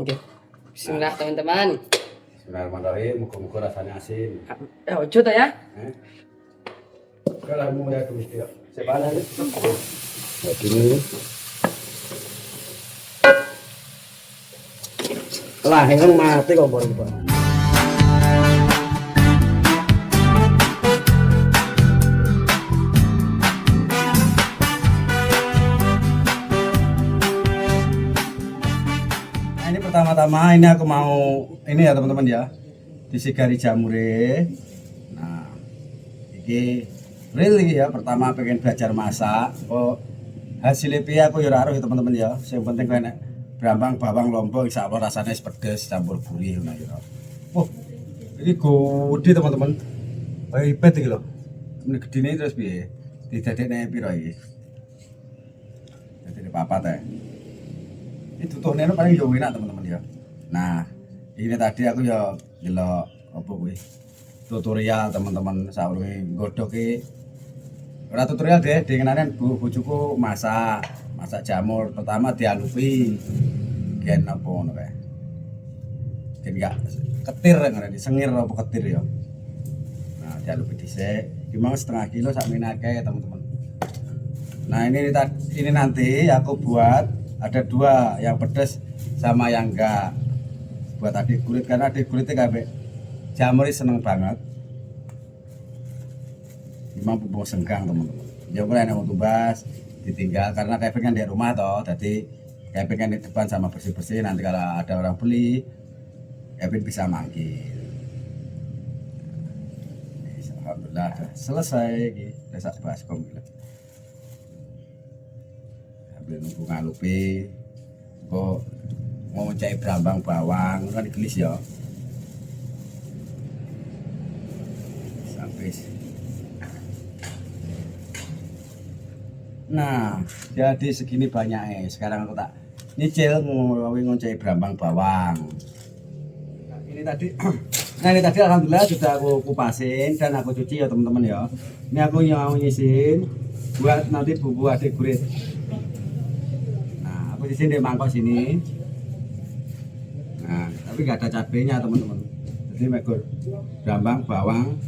Oke. Bismillah teman-teman. Bismillahirrahmanirrahim. Muka-muka rasanya asin. Ojo ta ya. Kalau mau ya mesti ya. Sebaliknya. Ini. Lah, yang mati kompor itu. Pertama-tama ini aku mau ini ya teman-teman ya, disigari jamure. Nah, ini real ini ya, pertama pengen belajar masak. Oh, hasilnya piye aku ya ora ya teman-teman ya. Yang penting kau enak brambang bawang lombok insya Allah rasanya pedes campur gurih ngono ya. Oh, ini gede teman-teman. Kayak ipet iki lho. Ini gedine terus piye? Didadekne piro iki? Dadi papat ya. Itu tutupnya itu paling jauh enak teman-teman ya. Nah ini tadi aku ya delok apa kuwi tutorial teman-teman saurunge nggodhoke ora tutorial deh dengenanen bojoku masak jamur. Pertama dialupi gen apa ngono kae gen gak ketir ngene sengir apa ketir ya. Nah dialupi dhisik gimana setengah kilo sak minake teman-teman. Nah ini nanti aku buat ada dua, yang pedas sama yang enggak, buat adik kulit karena adik kulitnya kabeh jamur seneng banget. Memang bubuk senggang teman-teman. Ya boleh mau tumbas ditinggal karena Kevin kan di rumah toh, jadi Kevin kan di depan sama bersih-bersih. Nanti kalau ada orang beli, Kevin bisa manggil. Alhamdulillah selesai, udah sak baskom gitu. Nunggu ngalupi kok mau mencari brambang bawang kan digelis ya sampai. Nah jadi segini banyaknya sekarang aku tak nyicil mau mencari brambang bawang. Nah, ini tadi nah ini tadi alhamdulillah sudah aku kupasin dan aku cuci ya teman-teman ya. Ini aku yang mau nyisin buat nanti bumbu adik gurit. Di sini mangkok sini. Nah, tapi nggak ada cabenya teman-teman. Jadi mekur brambang, bawang,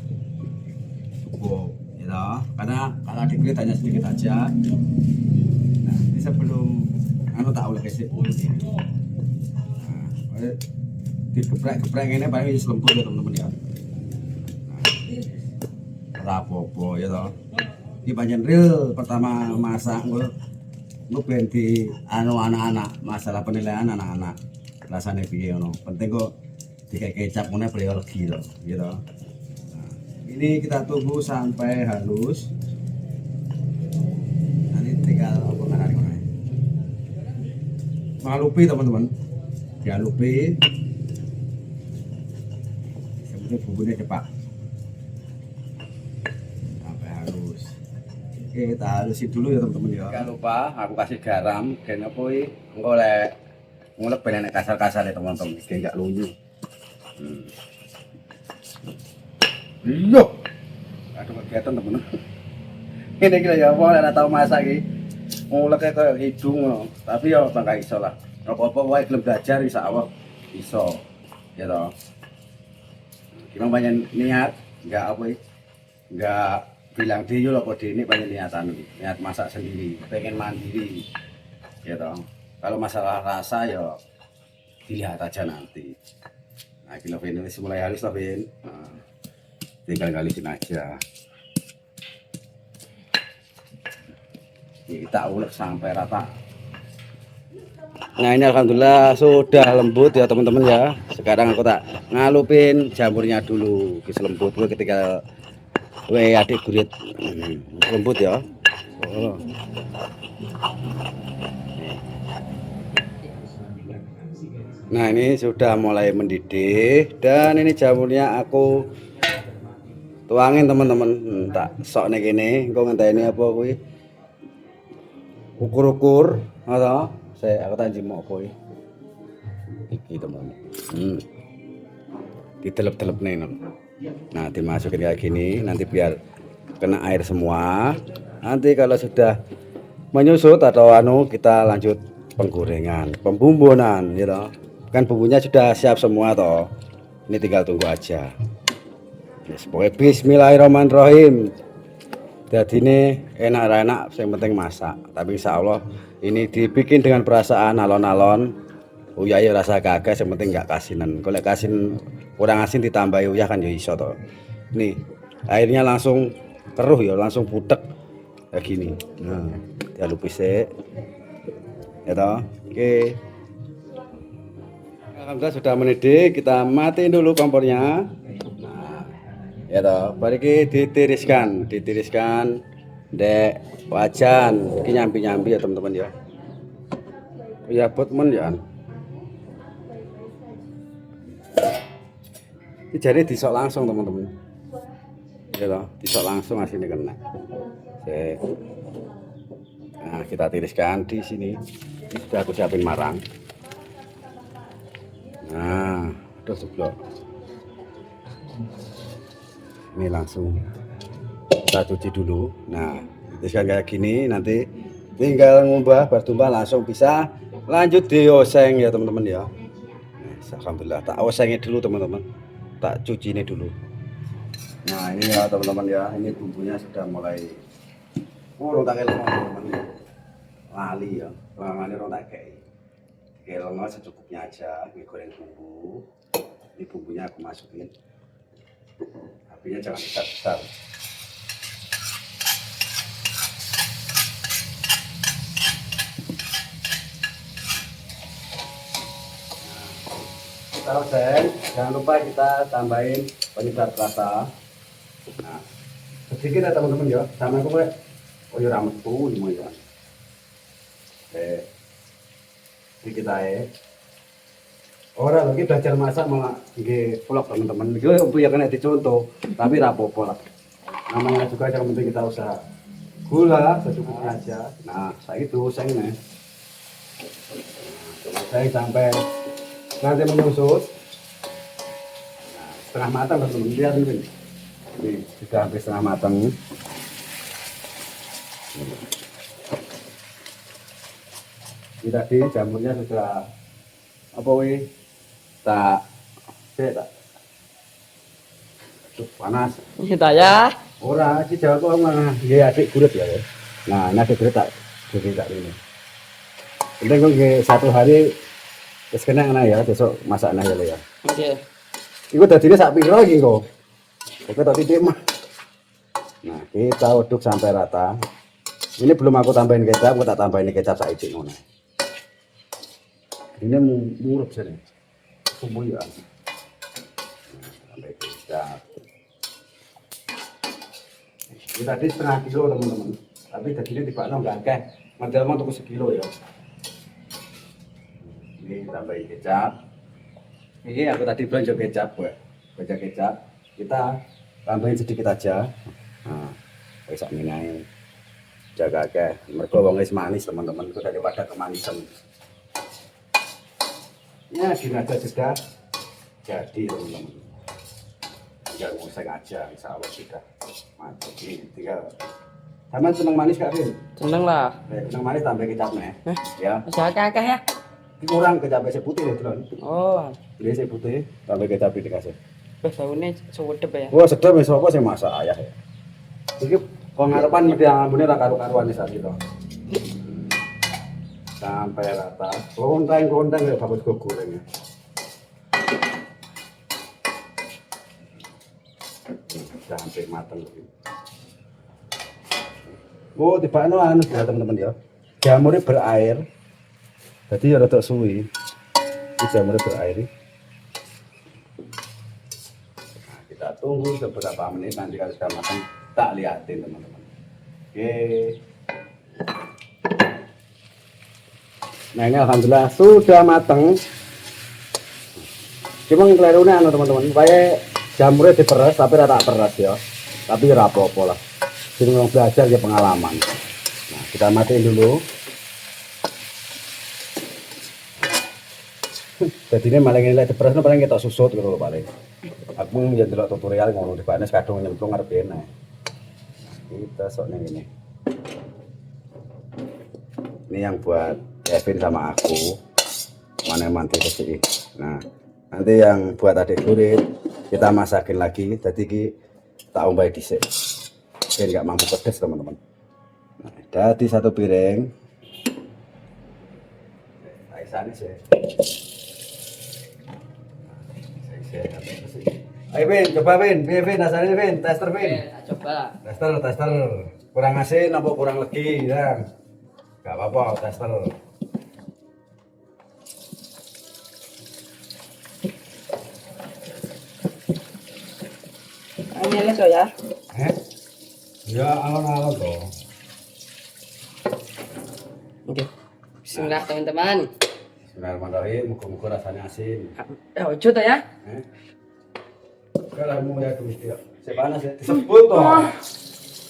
cukup, gitu. Karena kalau dikit hanya sedikit aja. Nah, ini sebelum anu tak oleh kesik. Nah, digeprek-geprek ini paling selembut ya teman-teman ya. Nah, rapopo ya toh. Ini panjang real pertama masak gue ganti anu anak-anak masalah penilaian anak-anak rasanya piye ngono penting kok dikai kecap ngono beliau legi loh gitu. Nah, ini kita tunggu sampai halus. Nanti tinggal apa ngaran ngono ngalupi teman-teman dialupi sebetulnya bumbunya cepat. Oke, kita halusin dulu ya teman-teman ya. Jangan lupa aku kasih garam, gen apa iki engko lek ngulek ben enek kasar-kasar ya teman-teman, gen gak lunyu. Iya. Aduh kegiatan temen. Ini iki ya apa ora tau masak iki. Nguleke koyo hidung ngono, tapi ya bangka iso lah. Apa-apa wae gelem belajar insyaallah iso. Ya toh. Gimana banyak niat, enggak apa iki. Enggak bilang dia loh kode ini banyak niat masak sendiri, pengen mandiri ya toh. Kalau masalah rasa ya dilihat aja nanti. Nah kilo ini mulai halus lah Vin. Nah, tinggal halusin aja. Kita ulek sampai rata. Nah ini alhamdulillah sudah lembut ya teman-teman ya. Sekarang aku tak ngalupin jamurnya dulu ke lembut gue ketika adik gurit lembut ya. Oh. Nah ini sudah mulai mendidih dan ini jamurnya aku tuangin teman-teman. Tak sok nih gini, kau ngenteni apa kui? Ukur-ukur, atau aku tak jemok kui. Iki teman-teman. Ditelep-telep nih non. Nah dimasukin kayak gini nanti biar kena air semua. Nanti kalau sudah menyusut atau anu kita lanjut penggorengan pembumbunan gitu. kan bumbunya sudah siap semua toh. Ini tinggal tunggu aja. Yes, pokoknya bismillahirrahmanirrahim. Jadi ini enak-enak, yang penting masak. Tapi insya Allah ini dibikin dengan perasaan alon-alon. Uyah ya rasa gagas, yang penting nggak kasinan. Kalau kasin kurang asin ditambahi uyah kan ya iso toh. Nih airnya langsung keruh ya, langsung putek kayak gini. Nah, jangan lupa sih. Ya toh. Oke. Alhamdulillah sudah mendidih, kita matiin dulu kompornya. Nah, ya toh, balik ditiriskan dek wajan, ini nyambi ya teman-teman ya. Ya buat men ya. Ini jadi disok langsung teman-teman. Ya toh, disok langsung hasilnya kena. Oke. Nah, kita tiriskan di sini. Ini sudah aku siapin marang. Nah, udah seblok. Ini langsung kita cuci dulu. Nah, tiriskan kayak gini, nanti tinggal ngubah bertumbah langsung bisa lanjut dioseng ya teman-teman ya. Nah, alhamdulillah tak osengnya dulu teman-teman, tak cuci ini dulu. Nah ini ya teman-teman ya, ini bumbunya sudah mulai tak kayak teman-teman, lali ya, lama ini tak kayak gelongan secukupnya aja. Ini goreng bumbu, ini bumbunya aku masukin, apinya jangan besar-besar. Kita oseng, jangan lupa kita tambahin penyedap rasa. Nah, sedikit ya teman-teman ya, sama aku kayak koyo ramet tuh semua ya. Sedikit aja. Orang lagi belajar masak malah nggih vlog teman-teman. Iki ya kena dicontoh, tapi ra apa-apa lah. Namanya juga yang penting kita usaha. Gula secukupnya aja. Nah, saya itu saya ini. Saya sampai nanti menyusut. Nah, setengah matang teman-teman, lihat ini. Ini sudah hampir setengah matang. Ini tadi jamurnya sudah apa wih? Tak panas. Kita ya. Ora, si Jawa kok mana? Nggih adik kulit ya. Nah, ini adik kulit tak ini. Penting kok nggih satu hari wis kena ngene ya, besok masaknya ya ya. Oke. Iku dadine sak piro iki kok? Oke tak titik mah. Nah, kita aduk sampai rata. Ini belum aku tambahin kecap, aku tak tambahin kecap saiki ngono. Ini murup sini. Bumbu ya. Sampai kecap. Ini tadi setengah kilo teman-teman. Tapi tadinya dibakno enggak akeh. Model mau tuku sekilo ya. Ini tambahin kecap. Ini aku tadi belanja kecap, belanja kecap. Kita tambahin sedikit aja. Nah, wis sak meneh. Jaga akeh. Mergo wong wis manis teman-teman, itu daripada kemanisan. Ya, gini aja sudah jadi teman-teman. Tinggal ngoseng aja, insya Allah sudah mantap. Ini tinggal. Sama seneng manis kak Rin? Seneng lah. Seneng manis tambah kecapnya. Ya. Masih akeh ya. Kurang kecapnya putih ya teman. Oh. Ini putih tambah kecap dikasih. Wes saune sedep ya. Wah sedap wis apa sing masak ayah ya. Iki kok ngarepan mesti ambune ra karo-karuan wis iki to. Sampai rata. Lonteng-lonteng ya bagus go goreng ya. Sudah hampir matang iki. Oh, tibakno anu ya teman-teman ya. Jamurnya berair. Jadi ya rada suwi. Ini jamurnya berair. Kita tunggu beberapa menit, nanti kalau sudah matang tak liatin teman-teman. Oke. Nah ini alhamdulillah sudah matang. Cuma kelirunya anu teman-teman, supaya jamurnya diperes tapi rata peres ya. Tapi ora apa-apa lah. Jadi mau belajar ya pengalaman. Nah kita matiin dulu. Jadi ini malah nilai diperes paling kita susut gitu loh paling. Aku menjadi delok tutorial ngono di banes kadung nyemplung ngarep enak. Kita soknya ini. Ini yang buat Kevin sama aku. mana mantu kecil. Nah, nanti yang buat adik kulit kita masakin lagi. Tadi tak umbai dhisik. Biar nggak mampu pedes teman-teman. Nah, jadi satu piring. Aisyah sih. Ayo Vin, coba Vin, Vin, asalnya Vin, tester Vin. Coba. Tester. Kurang asin apa kurang legi ya? Gak apa-apa, tester. Ini leso ya. Ya alon-alon toh. Oke. Bismillah teman-teman. Bismillahirrahmanirrahim, muka-muka rasanya asin. Ojo tuh ya. Kalau mau ya tulis dia. Saya panas ya, disebut toh.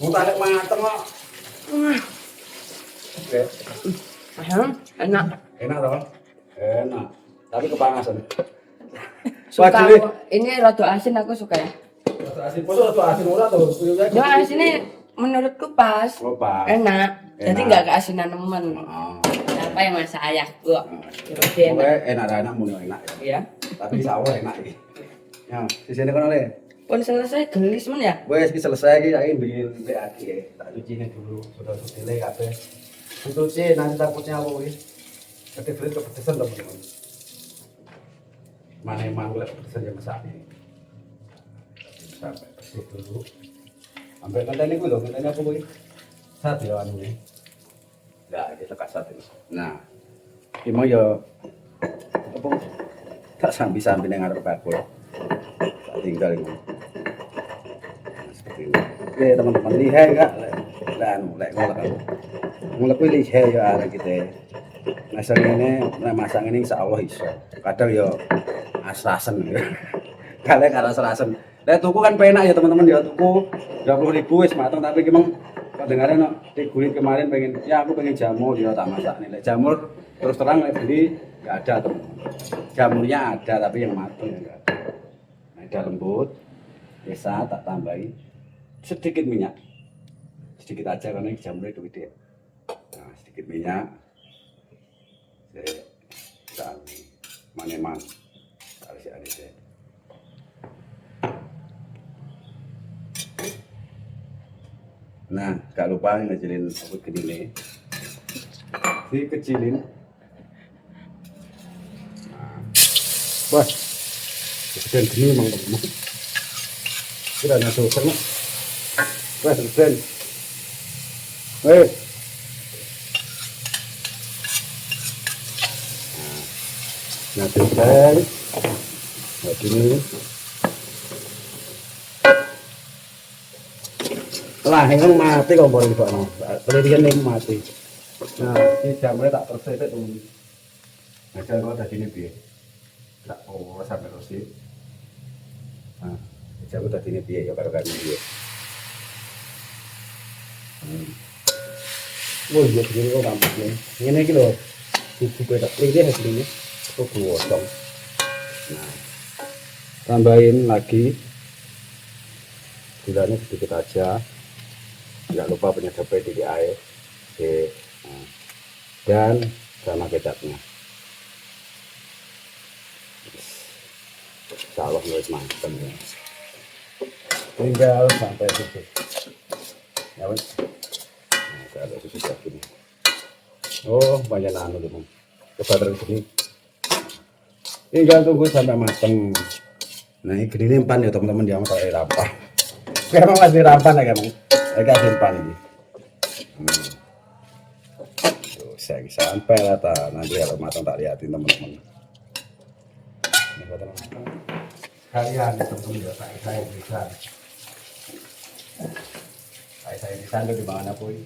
Mau tarik mateng kok. Oke. Enak. Enak toh? Enak. Tapi kepanasan. Suka Wah, Juli. aku. Ini rada asin aku suka ya. Rasa asin, rasa asin ora toh? Ya asinnya menurutku pas. Oh, pas. Enak. Jadi Enak. nggak keasinan nemen. Oh. Apa yang masak ayah gua. Pokoknya enak muni enak ya. Iya. Tapi insya Allah enak iki. Ya, di sini kan oleh. Pun selesai gelis men ya. Wes iki selesai iki saiki bikin BAG ya. Tak cucine dulu, sudah sutile kabeh. Cuci nanti takutnya apa wis. Tapi frit kepedesan teman-teman. Mana yang mau kepedesan ya masak ini. Sampai bersih dulu. Sampai kentene kuwi lho, kentene apa kuwi? Sat ya anu iki. Nah, kita kasat ini. Nah, ini mau ya apa? Tak sambil-sambil yang ngarep bakul. Tak tinggal ini. Nah, seperti ini. Oke teman-teman, lihat enggak? Lek ngolak aku. Ngolak kuwi lihat ya arek kita. Masang ini, masang ini insya Allah iso. Kadang ya as-rasen. Kalian aras-rasen. Lek tuku kan penak ya teman-teman ya, tuku 20.000 wis mateng tapi memang dengarnya no, di kulit kemarin pengen, ya aku pengen jamur dia tak masak nih. Jamur terus terang beli nggak ada teman-teman. Jamurnya ada tapi yang matang ya nggak ada. Nah, udah lembut, bisa tak tambahin sedikit minyak, sedikit aja karena ini jamurnya itu gede. Nah, sedikit minyak, dan maneman, kasih ada deh. Nah, gak lupa ngecilin rambut kedile. Dikecilin. Nah. Wah. Kemudian gini emang teman. Sudah masuk sana. Wah, kemudian. Weh. Nah, kemudian. Nah, gini. Lah ini mati kok boleh dipakno. Pendidikan ini mati. Nah, ini jamnya tak tersetet tuh. Nah, kalau tadi ini piye? Tak sampai terus. Nah, jamnya tadi ini piye ya karo kami piye. Wah, iya begini kok nampaknya. Ini iki lho. Buku beda ini hasilnya. Kok gosong. Nah, tambahin lagi gulanya sedikit aja. Jangan lupa penyedapnya di air. Oke. Nah. Dan sama kecapnya. Insya Allah mulai mantap ya. Tinggal sampai susu. Ya kan? Nah, saya ada susu kayak gini. Oh, banyak anu teman. Coba terus ini. Tinggal tunggu sampai matang. Nah, ini gini empan ya teman-teman, jangan pakai rampah. Memang masih rampan ya kamu. Agak simpan ini. Tuh, saya sampai lah ta. Nanti kalau matang tak liatin teman-teman. Ini buat teman-teman. Kalian teman-teman ya, saya bisa. Saya bisa di mana pun.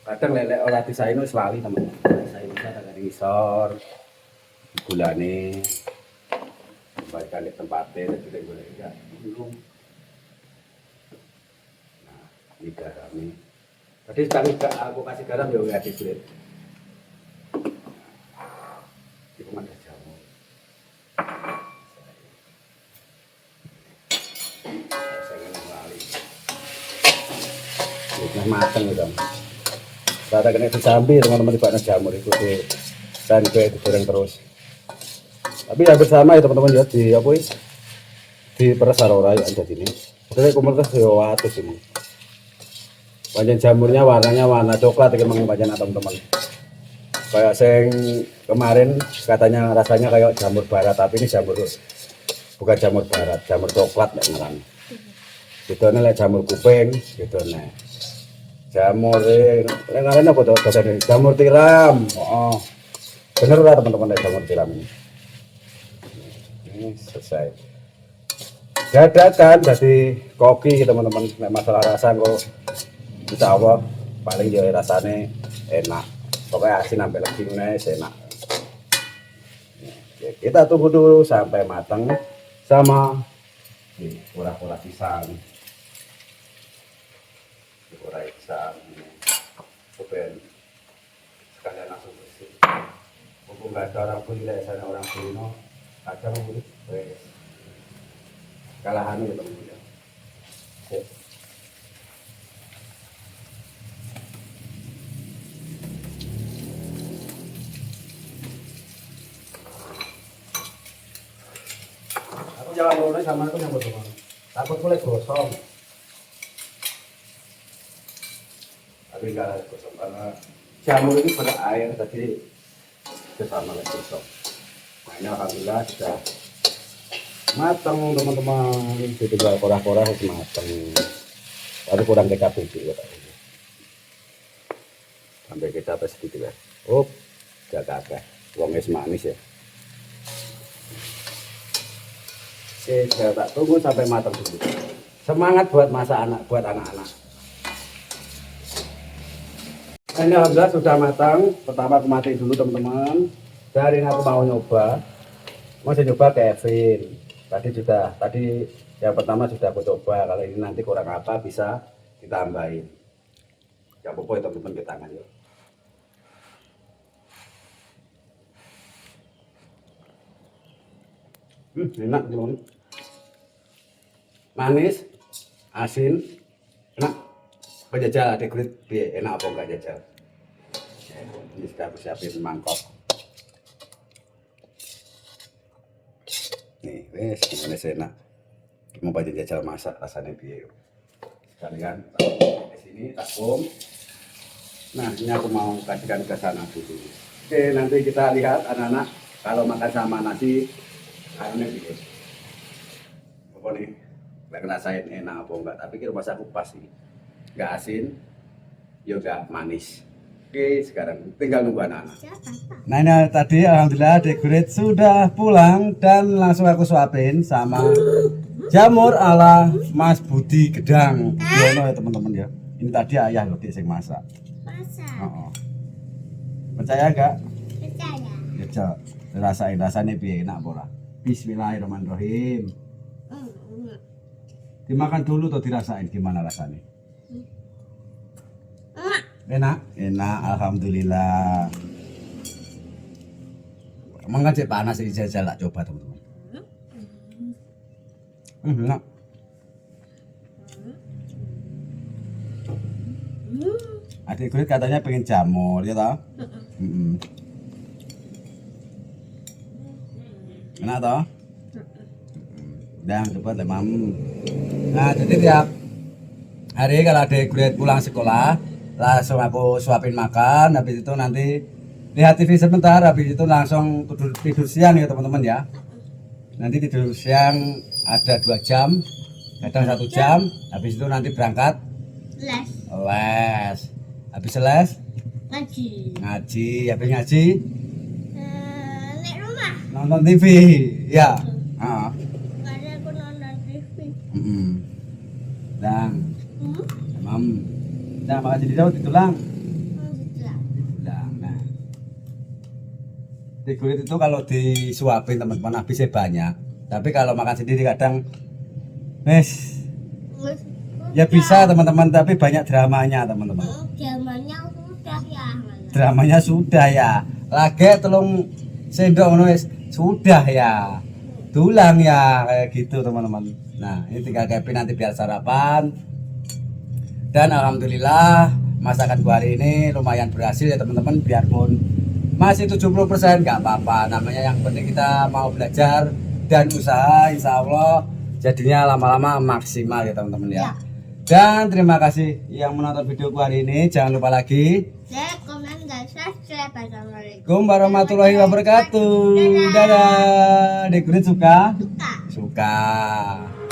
Kadang lele orang di saya itu selalu teman-teman. Saya bisa tak ada isor, gulane, baikkan di tempatnya dan juga gulane ya. Ini garamnya. Tadi sekali aku kasih garam ya nggak dikulit. Itu ada jamu. Saya ngelali. Ini matang ya dong. Rata kena disambi teman-teman di jamur itu tuh. Dan itu goreng terus. Tapi hampir sama ya teman-teman ya di apa ya? Di Persarora ya ada sini. Jadi komunitas ya watus ini. Panjang jamurnya warnanya warna coklat emang panjang teman-teman. Kayak sing kemarin katanya rasanya kayak jamur barat, tapi ini jamur bukan jamur barat, jamur coklat nek ngaran. Gitu nek jamur kuping, gitu nek. Jamur nek ngaran apa to? Jamur tiram. Oh. Bener lah teman-teman nek jamur tiram ini. Ini selesai. Dadakan jadi koki teman-teman, nek masalah rasa kok insya Allah paling ya rasanya enak. Pokoknya asin sampai lagi enak. Ya, kita tunggu dulu sampai matang sama kura-kura pisang. Kura pisang. Kemudian sekalian langsung bersih. Mumpung nggak ada orang beli, sana orang beli no, ada mau beli. Kalahan ya teman-teman. Ya. Jangan mulai sama itu yang betul. Takut mulai gosong. Tapi enggak ada gosong karena jamur ini pada air tadi bersama lagi gosong. Nah ini alhamdulillah sudah matang teman-teman. Tinggal korah-korah harus matang. Tapi kurang kecap sedikit ya. Sampai kecap sedikit ya. Jaga apa? Wong es manis ya. Saya tak tunggu sampai matang dulu. Semangat buat masa anak, buat anak-anak. Ini alhamdulillah sudah matang. Pertama aku matiin dulu teman-teman. Dari ini aku mau nyoba. Mau nyoba Kevin. Tadi yang pertama sudah aku coba. Kalau ini nanti kurang apa bisa ditambahin. Ya pokoknya teman-teman ke tangan ya. Enak teman-teman. Manis, asin, enak. Penjajal ada kulit, enak apa enggak jajal? Ini sudah aku siapin mangkok. Nih, wes, ini enak. Mau baca jajal masak rasanya biar. Sekalian di sini takum. Nah, ini aku mau kasihkan ke sana dulu. Oke, nanti kita lihat anak-anak kalau makan sama nasi, karena biar. Apa nih? Nggak ngerasain enak apa enggak, tapi kira masaku pas ini nggak asin juga manis. Oke, sekarang tinggal nunggu anak-anak. Nah ini tadi alhamdulillah adik Gurit sudah pulang dan langsung aku suapin sama jamur ala Mas Budi Gedang Yono ya teman-teman ya. Ini tadi ayah loh yang masak. Percaya enggak? Percaya. Ya, rasain rasanya biar enak bola. Bismillahirrahmanirrahim. Dimakan dulu atau dirasain gimana rasanya? Enak? Enak, alhamdulillah. Emang kan cek panas ini jajal lah coba teman-teman. Enak. Adik Gurit katanya pengen jamur ya toh? Enak toh? Dan coba teman. Nah jadi tiap hari kalau adik Gurit pulang sekolah langsung aku suapin makan, habis itu nanti lihat TV sebentar, habis itu langsung tidur siang ya teman-teman ya. Nanti tidur siang ada 2 jam, kadang 1 jam, habis itu nanti berangkat les. Habis les ngaji, habis ngaji naik rumah nonton TV ya. karena aku nonton TV. Dan nah makan jadi jauh ditulang. Nah di Gurit itu kalau disuapin teman-teman habisnya banyak, tapi kalau makan sendiri kadang ya bisa teman-teman, tapi banyak dramanya teman-teman. Dramanya sudah ya. Lagi telung sendok sudah ya. Tulang ya kayak gitu teman-teman. Nah ini tinggal Kevin nanti biar sarapan. Dan alhamdulillah masakan gua hari ini lumayan berhasil ya teman-teman. Biarpun masih 70% nggak apa-apa. Namanya yang penting kita mau belajar dan usaha, insya Allah jadinya lama-lama maksimal ya teman-teman ya. Ya. Dan terima kasih yang menonton videoku hari ini. Jangan lupa lagi Like, comment, dan subscribe. Assalamualaikum. Assalamualaikum warahmatullahi wabarakatuh. Dadah. Dek Gurit suka? Suka. Suka.